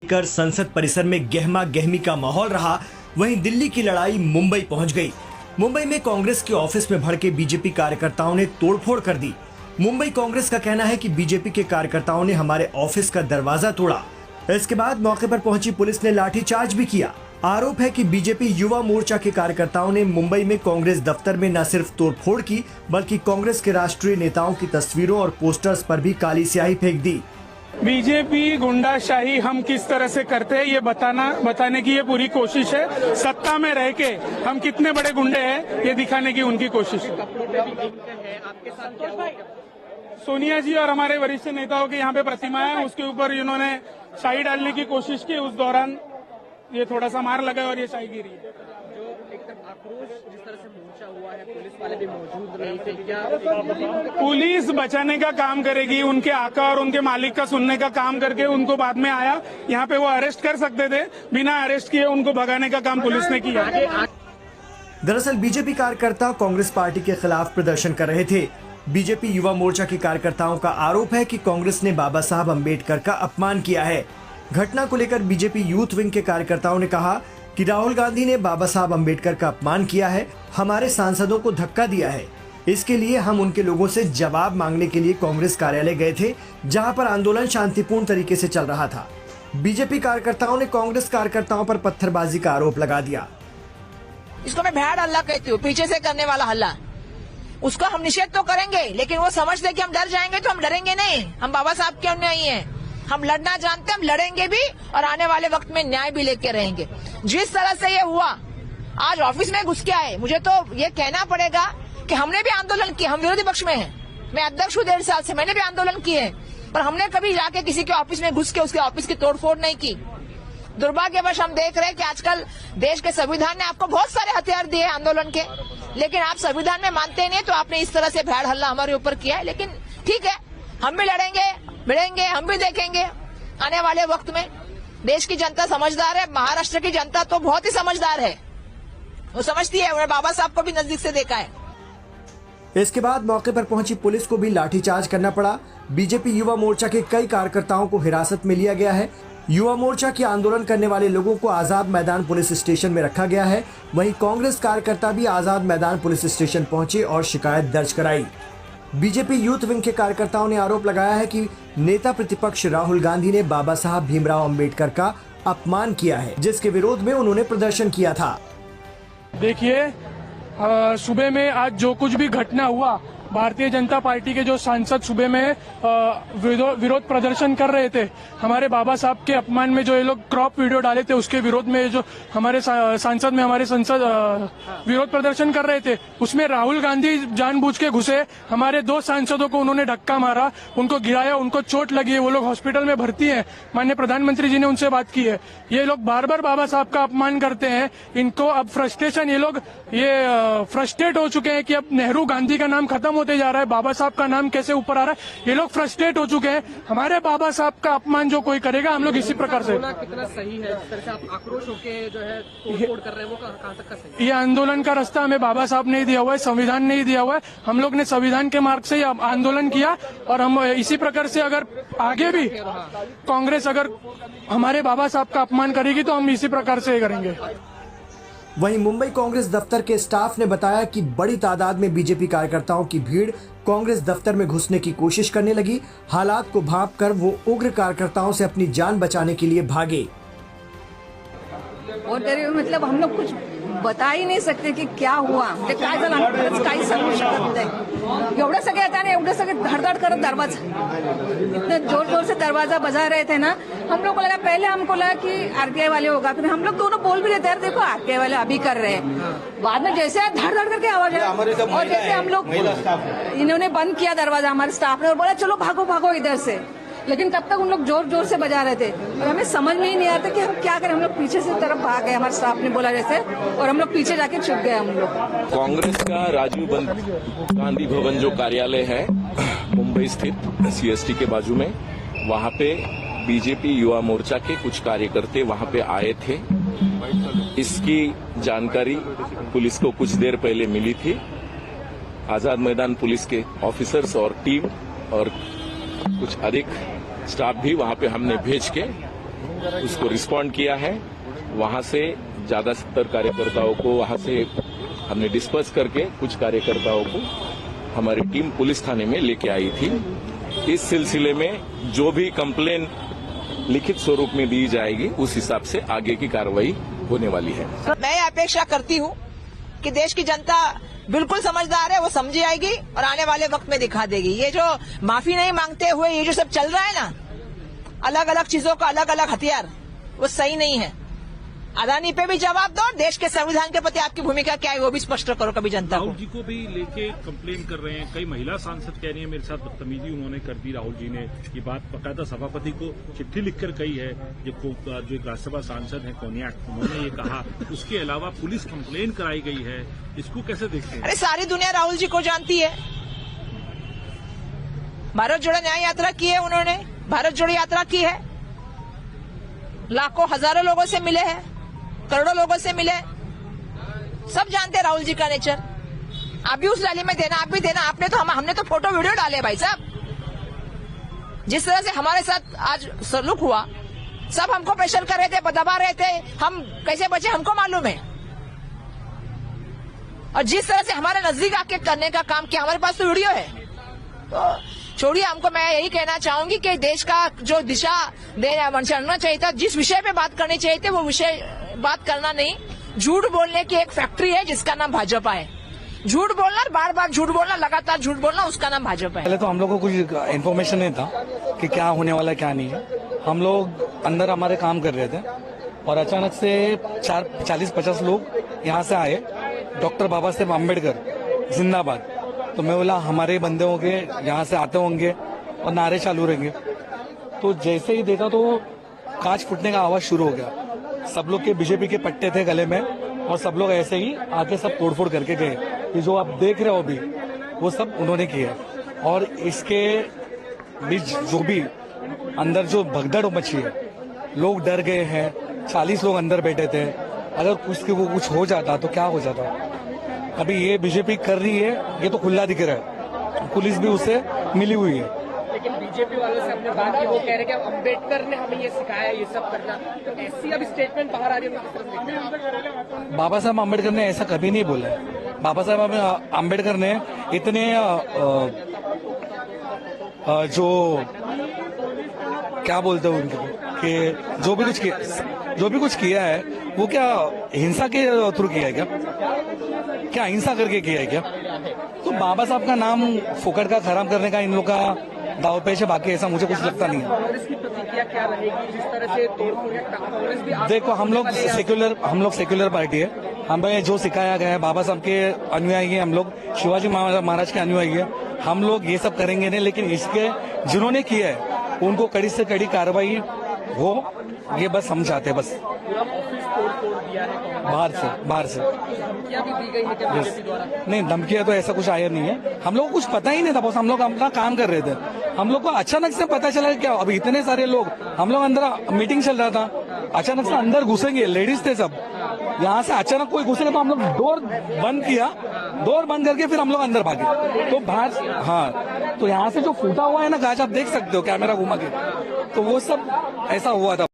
लेकर संसद परिसर में गहमा गहमी का माहौल रहा, वहीं दिल्ली की लड़ाई मुंबई पहुंच गई। मुंबई में कांग्रेस के ऑफिस में भड़के बीजेपी कार्यकर्ताओं ने तोड़फोड़ कर दी। मुंबई कांग्रेस का कहना है कि बीजेपी के कार्यकर्ताओं ने हमारे ऑफिस का दरवाजा तोड़ा। इसके बाद मौके पर पहुंची पुलिस ने लाठीचार्ज भी किया। आरोप है कि बीजेपी युवा मोर्चा के कार्यकर्ताओं ने मुंबई में कांग्रेस दफ्तर में न सिर्फ तोड़फोड़ की, बल्कि कांग्रेस के राष्ट्रीय नेताओं की तस्वीरों और पोस्टर्स पर भी काली स्याही फेंक दी। बीजेपी गुंडाशाही हम किस तरह से करते हैं ये बताने की ये पूरी कोशिश है। सत्ता में रह के हम कितने बड़े गुंडे हैं ये दिखाने की उनकी कोशिश है। सोनिया जी और हमारे वरिष्ठ नेताओं की यहाँ पे प्रतिमा है, उसके ऊपर इन्होंने शाही डालने की कोशिश की। उस दौरान ये थोड़ा सा मार लगा और ये शाही गिरी है। जो एकदम आक्रोश जिस तरह से मोर्चा हुआ है, पुलिस वाले भी मौजूद नहीं थे, क्या पुलिस बचाने का काम करेगी? उनके आका और उनके मालिक का सुनने का काम करके उनको बाद में आया यहाँ पे वो अरेस्ट कर सकते थे, बिना अरेस्ट किए उनको भगाने का काम पुलिस ने किया। दरअसल बीजेपी कार्यकर्ता कांग्रेस पार्टी के खिलाफ प्रदर्शन कर रहे थे। बीजेपी युवा मोर्चा के कार्यकर्ताओं का आरोप है कि कांग्रेस ने बाबा साहब अम्बेडकर का अपमान किया है। घटना को लेकर बीजेपी यूथ विंग के कार्यकर्ताओं ने कहा कि राहुल गांधी ने बाबा साहब अम्बेडकर का अपमान किया है, हमारे सांसदों को धक्का दिया है। इसके लिए हम उनके लोगों से जवाब मांगने के लिए कांग्रेस कार्यालय गए थे, जहां पर आंदोलन शांतिपूर्ण तरीके से चल रहा था। बीजेपी कार्यकर्ताओं ने कांग्रेस कार्यकर्ताओं पर पत्थरबाजी का आरोप लगा दिया। इसको मैं भेड़ हल्ला कहती हूँ, पीछे से करने वाला हल्ला। उसका हम निषेध तो करेंगे, लेकिन वो समझ ले कि हम डर जाएंगे तो हम डरेंगे नहीं। हम बाबा साहब के नहीं हैं, हम लड़ना जानते, हम लड़ेंगे भी और आने वाले वक्त में न्याय भी लेके रहेंगे। जिस तरह से ये हुआ, आज ऑफिस में घुस के आए, मुझे तो ये कहना पड़ेगा कि हमने भी आंदोलन किया। हम विरोधी पक्ष में हैं, मैं अध्यक्ष हूँ 1.5 साल से, मैंने भी आंदोलन किए हैं, पर हमने कभी जाके किसी के ऑफिस में घुस के उसके ऑफिस की तोड़फोड़ नहीं की। दुर्भाग्यवश हम देख रहे हैं कि आजकल देश के संविधान ने आपको बहुत सारे हथियार दिए आंदोलन के, लेकिन आप संविधान में मानते नहीं, तो आपने इस तरह से भेड़ हल्ला हमारे ऊपर किया है। लेकिन ठीक है, हम भी लड़ेंगे, भिड़ेंगे, हम भी देखेंगे आने वाले वक्त में। देश की जनता समझदार है, महाराष्ट्र की जनता तो बहुत ही समझदार है, वो समझती है। उन्होंने बाबा साहब को भी नजदीक से देखा है। इसके बाद मौके पर पहुंची पुलिस को भी लाठीचार्ज करना पड़ा। बीजेपी युवा मोर्चा के कई कार्यकर्ताओं को हिरासत में लिया गया है। युवा मोर्चा के आंदोलन करने वाले लोगों को आजाद मैदान पुलिस स्टेशन में रखा गया है। वहीं कांग्रेस कार्यकर्ता भी आजाद मैदान पुलिस स्टेशन पहुंचे और शिकायत दर्ज कराई। बीजेपी यूथ विंग के कार्यकर्ताओं ने आरोप लगाया है कि नेता प्रतिपक्ष राहुल गांधी ने बाबा साहब भीमराव अंबेडकर का अपमान किया है, जिसके विरोध में उन्होंने प्रदर्शन किया था। देखिए, सुबह में आज जो कुछ भी घटना हुआ, भारतीय जनता पार्टी के जो सांसद सुबह में विरोध प्रदर्शन कर रहे थे, हमारे बाबा साहब के अपमान में जो ये लोग क्रॉप वीडियो डाले थे, उसके विरोध में जो हमारे सांसद में हमारे संसद विरोध प्रदर्शन कर रहे थे, उसमें राहुल गांधी जानबूझ के घुसे। हमारे 2 सांसदों को उन्होंने धक्का मारा, उनको गिराया, उनको चोट लगी है, वो लोग हॉस्पिटल में भर्ती हैं। माननीय प्रधानमंत्री जी ने उनसे बात की है। ये लोग बार बार बाबा साहब का अपमान करते हैं। इनको अब फ्रस्ट्रेशन, ये लोग फ्रस्ट्रेट हो चुके हैं कि अब नेहरू गांधी का नाम खत्म होते जा रहा है, बाबा साहब का नाम कैसे ऊपर आ रहा है। ये लोग फ्रस्ट्रेट हो चुके हैं। हमारे बाबा साहब का अपमान जो कोई करेगा, हम लोग इसी प्रकार से। कितना सही है जिस तरह से आप आक्रोश होके जो है तोड़फोड़ कर रहे हैं, वो कहाँ तक का सही है? ये आंदोलन का रास्ता हमें बाबा साहब ने दिया हुआ है, संविधान ने दिया हुआ है। हम लोग ने संविधान के मार्ग से आंदोलन किया और हम इसी प्रकार से अगर आगे भी कांग्रेस अगर हमारे बाबा साहब का अपमान करेगी तो हम इसी प्रकार से करेंगे। वहीं मुंबई कांग्रेस दफ्तर के स्टाफ ने बताया कि बड़ी तादाद में बीजेपी कार्यकर्ताओं की भीड़ कांग्रेस दफ्तर में घुसने की कोशिश करने लगी। हालात को भांपकर वो उग्र कार्यकर्ताओं से अपनी जान बचाने के लिए भागे। और मतलब हम लोग कुछ बता ही नाही सकते की क्या हुआ, म्हणजे काय झालं आम्ही काही सांगू शकत नाही। एवढं सगळे आता ना, एवढं सगळे धड़धड़ कर दरवाजा, इतने जोर जोर से दरवाजा बजा रहे थे ना, हम लोग को लगा, पहले हमको लगा कि आरटीआई वाले होगा, फिर हम लोग दोनों बोल भी रहे थे, देखो आरटीआई वाले अभी कर रहे हैं। बाद में जैसे धड़ धड़ करके आवाज आया और जैसे हम लोग, इन्होंने बंद किया दरवाजा हमारे स्टाफ ने और बोला चलो भागो भागो इधर से, लेकिन तब तक उन लोग जोर जोर से बजा रहे थे और हमें समझ में ही नहीं आता कि हम क्या करें। हम लोग पीछे से तरफ भाग गए, हमारे स्टाफ ने बोला जैसे, और हम लोग पीछे जाके छुप गए। हम लोग कांग्रेस का राजीव गांधी भवन जो कार्यालय है मुंबई स्थित CST के बाजू में, वहां पे बीजेपी युवा मोर्चा के कुछ कार्यकर्ता वहां पे आए थे। इसकी जानकारी पुलिस को कुछ देर पहले मिली थी। आजाद मैदान पुलिस के ऑफिसर्स और टीम और कुछ अधिक स्टाफ भी वहां पे हमने भेज के उसको रिस्पॉन्ड किया है। वहां से ज्यादा 70 कार्यकर्ताओं को वहां से हमने डिस्पर्स करके कुछ कार्यकर्ताओं को हमारी टीम पुलिस थाने में लेके आई थी। इस सिलसिले में जो भी कंप्लेन लिखित स्वरूप में दी जाएगी उस हिसाब से आगे की कार्रवाई होने वाली है। मैं अपेक्षा करती हूँ कि देश की जनता बिल्कुल समझदार है, वो समझ आएगी और आने वाले वक्त में दिखा देगी। ये जो माफी नहीं मांगते हुए ये जो सब चल रहा है ना, अलग अलग चीजों का अलग अलग हथियार, वो सही नहीं है। अदानी पे भी जवाब दो, देश के संविधान के प्रति आपकी भूमिका क्या है वो भी स्पष्ट करो कभी जनता को। राहुल जी को भी लेके कंप्लेन कर रहे हैं, कई महिला सांसद कह रही हैं मेरे साथ बदतमीजी उन्होंने कर दी। राहुल जी ने ये बात बकायदा सभापति को चिट्ठी लिखकर कही है। जो एक राज्यसभा सांसद है कोनियाक, उन्होंने ये कहा। उसके अलावा पुलिस कंप्लेन कराई गई है, इसको कैसे देखते हैं? अरे सारी दुनिया राहुल जी को जानती है। भारत जोड़ो न्याय यात्रा की है उन्होंने, भारत जोड़ो यात्रा की है, लाखों हजारों लोगों से मिले हैं, करोड़ों लोगों से मिले, सब जानते हैं राहुल जी का नेचर। आप भी उस रैली में देना, आप भी देना। आपने तो हमने तो फोटो वीडियो डाले भाई साहब। जिस तरह से हमारे साथ आज सलूक हुआ, सब हमको प्रेशर कर रहे थे, दबा रहे थे, हम कैसे बचे हमको मालूम है। और जिस तरह से हमारे नजदीक आके करने का काम किया, हमारे पास तो वीडियो है। तो छोड़िए, हमको मैं यही कहना चाहूंगी कि देश का जो दिशा चलना चाहिए था, जिस विषय पे बात करनी चाहिए थी वो विषय बात करना नहीं। झूठ बोलने की एक फैक्ट्री है जिसका नाम भाजपा है। झूठ बोलना, बार बार झूठ बोलना, लगातार झूठ बोलना, उसका नाम भाजपा है। पहले तो हम लोग को कुछ इन्फॉर्मेशन नहीं था कि क्या होने वाला क्या नहीं है। हम लोग अंदर हमारे काम कर रहे थे और अचानक से 40-50 लोग यहाँ से आए। डॉक्टर बाबा साहेब आम्बेडकर जिंदाबाद। तो मैं बोला हमारे बंदे होंगे यहाँ से आते होंगे और नारे चालू रहेंगे। तो जैसे ही देखा तो कांच फूटने का आवाज शुरू हो गया। सब लोग के बीजेपी के पट्टे थे गले में और सब लोग ऐसे ही आके सब तोड़फोड़ करके गए। ये जो आप देख रहे हो अभी वो सब उन्होंने किया। और इसके बीच जो भी अंदर जो भगदड़ मची है, लोग डर गए हैं। 40 लोग अंदर बैठे थे। अगर कुछ हो जाता तो क्या हो जाता। अभी ये बीजेपी कर रही है, ये तो खुला दिख रहा है। पुलिस भी उससे मिली हुई है। लेकिन बीजेपी वालों से हमने बात की, वो कह रहे हैं कि अम्बेडकर ने हमें ये सिखाया ये सब करना। तो ऐसी अब स्टेटमेंट बाहर आ रही है, तो किस तरह से देखते हैं? बाबा साहब आम्बेडकर ने ऐसा कभी नहीं बोला है। बाबा साहब आम्बेडकर ने इतने जो क्या बोलते हैं उनको कि जो भी कुछ किया है वो क्या हिंसा के थ्रू किया है क्या हिंसा करके किया है क्या? तो बाबा साहब का नाम फोकट का खराब करने का इन लोग का दाव पेश है। बाकी ऐसा मुझे कुछ लगता नहीं है। कांग्रेस की प्रतिक्रिया क्या रहेगी जिस तरह से तोड़फोड़ है? कांग्रेस भी देखो, हम लोग सेक्युलर पार्टी है। हमें जो सिखाया गया है, बाबा साहब के अनुयायी है हम लोग, शिवाजी महाराज के अनुयायी है हम लोग। ये सब करेंगे नहीं, लेकिन इसके जिन्होंने किया है उनको कड़ी से कड़ी कार्रवाई हो, ये बस हम चाहते हैं। बस पूरा ऑफिस तोड़ दिया है बाहर से धमकियां भी दी गई है क्या बीजेपी द्वारा? नहीं, धमकियां तो ऐसा कुछ आया नहीं है। हम लोग को कुछ पता ही नहीं था। बस हम लोग अपना काम कर रहे थे। हम लोग को अचानक से पता चला क्या अभी इतने सारे लोग, हम लोग अंदर मीटिंग चल रहा था, अचानक से अंदर घुसेंगे, लेडीज थे सब, यहाँ से अचानक कोई घुसेगा तो हम लोग डोर बंद किया। डोर बंद करके फिर हम लोग अंदर भागे। तो बाहर, हाँ, तो यहाँ से जो फूटा हुआ है ना कांच, आप देख सकते हो कैमरा घुमा के, तो वो सब ऐसा हुआ था।